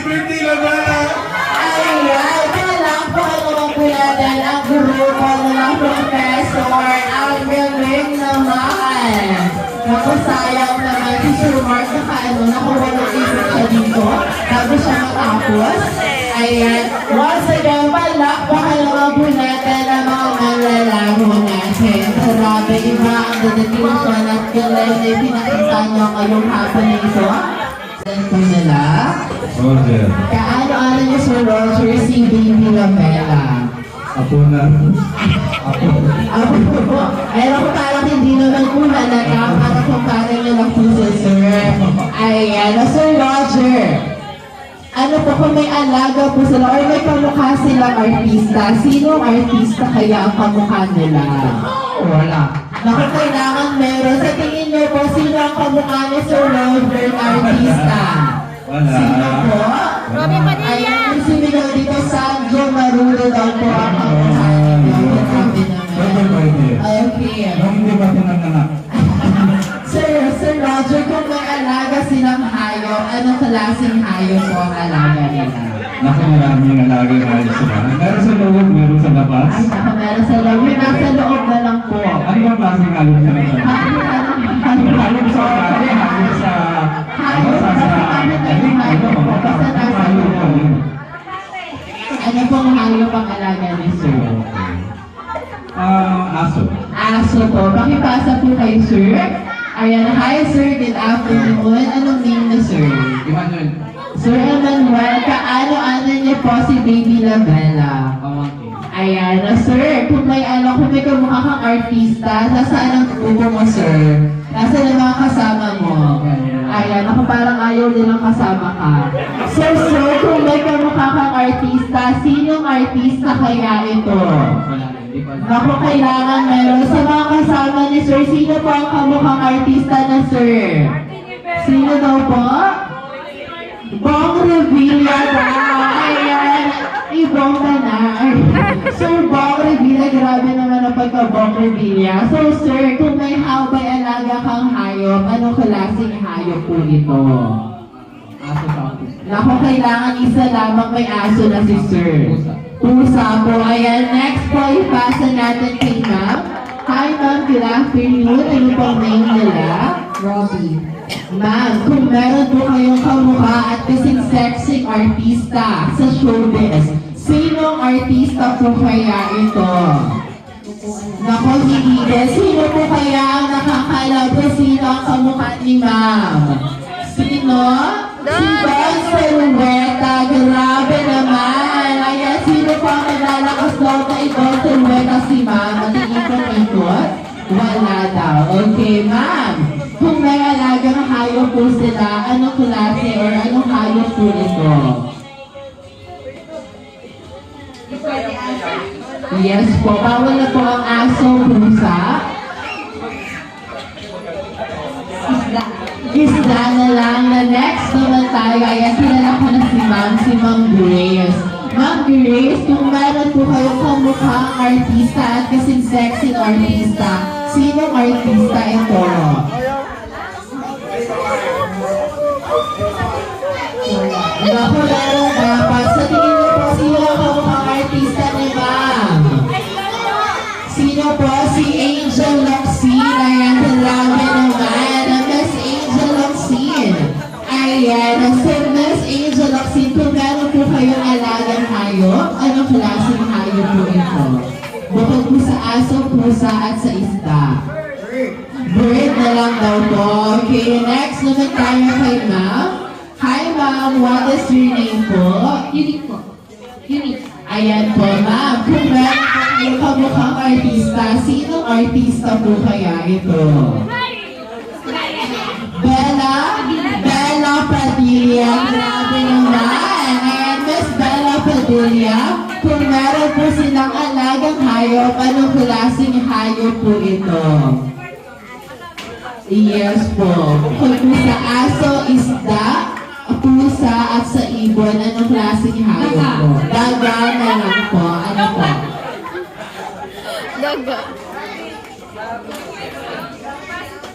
birthday lang na! Ayan, palakpakan naman po natin ang grupo ng professor. Ang galing naman. Naku, sayang naman si Sir Mark nakuha ng ibig siya dito bago siya matapos. Ayan, once again, palakpakan naman po natin ang mga manlalaro natin. Grabe, iba ang dedication at galing na pinakita niyo ngayong hapon na ito. Po nila. Roger. Kaano-ano niyo Sir Roger si Baby Lamela? Apo na. Apo po. Ayun ko parang hindi naman po halata. Parang kung parang niyo lang po si Sir. Ayan. Sir Roger. Ano po kung may alaga po sila or may kamukha silang artista? Sinong artista kaya ang kamukha nila? Wala. Naku, kailangan meron. Sa tingin niyo po, sino ang kamukha ni Sir Roger na artista? Wala. Sino po? Robby Padilla! Ayan, sino dito, Sanjo Maruro daw po ang kamukha niyo. Grabe naman. Okay. Nung hindi pa pinanganak. Sir Roger, kung may alaga silang hayop, anong klaseng hayop po ang alaga nila? Naku, maraming alaga na sila. Meron sa loob, meron sa labas. Ay, naka meron sa loob. Yung nasa loob na lang po. Ano ba klaseng alog ka na ito? Halog sa bahay, halog sa... Ano pong hayop ang alaga ni Sir? Aso. Aso po. Pakipasa po kay Sir. Ayan, hi Sir, good afternoon. Anong name ni Sir? Emmanuel. Sir Emmanuel, kaano-ano niyo po si Baby Lamela? Ayan, Sir, kung may kamukha kang artista, nasaan ang grupo mo, Sir? Nasaan ang mga kasama mo? Ayan, ako parang ayaw nilang kasama ka. Sir, kung may kamukha kang artista, sinong artista kaya ito? Naku, kailangan meron. Sa mga kasama ni Sir, sino po ang kamukhang artista na Sir? Sino daw po? Bong Revilla daw. Ayan, ibong ka na. Sir Bong Revilla, grabe naman ang pagka-Bong Revilla. So Sir, kung may alaga kang hayop, anong klaseng hayop po ito? Aso sa aso. Naku, kailangan isa lamang may aso na si Sir. Pusa po. Ayan, next po, ipasa natin kay Ma'am. Hi Ma'am, good afternoon. Ano pong name nila? Robby. Ma'am, kung meron po kayong kamukha at kasing sexy artista sa showbiz, sinong artista po kaya ito? Naku, hindi din. Sino po kaya ang nakakala po sino ang kamukha ni Ma'am? Sino? Si Don Silueta. Grabe naman. Ayan, sino po ang nalalakas daw kay Don Silueta si Ma'am? At ikot-ikot? Wala daw. Okay, Ma'am. Kung may alagang hayop po sila, anong klase or anong hayop po ito? Yes po. Bawal na po ang aso, pusa. Isda na lang. Na next naman tayo. Ayan, kilala ko na si Ma'am Grace. Ma'am Grace, kung meron po kayong kamukhang artista at kasing sexy artista, sinong artista ito? Naku, meron dapat. Sa tingin niyo po, sino ang kamukhang artista ni Ma'am? Sino po? Si Angel Locsin. Ayan, grabe naman. Miss Angel Locsin. Ayan, si Miss Angel Locsin, kung meron po kayong alagang hayop, anong klaseng hayop po ito? Bukod po sa aso, pusa at sa isda. Bird na lang daw po. Okay, next naman tayo kay Ma'am. Hi Ma'am, what is your name po? Unique po. Unique. Ayan po, Ma'am. Kung meron po kayong kamukhang artista, sinong artista po kaya ito? Bella Padilla. Grabe naman. Ayan, Miss Bella Padilla. Kung meron po silang alagang hayop, anong klaseng hayop po ito? Yes po. Kung po sa aso, isda, pusa at sa ibon, anong klaseng hayop po? Daga na lang po. Ano po? Daga.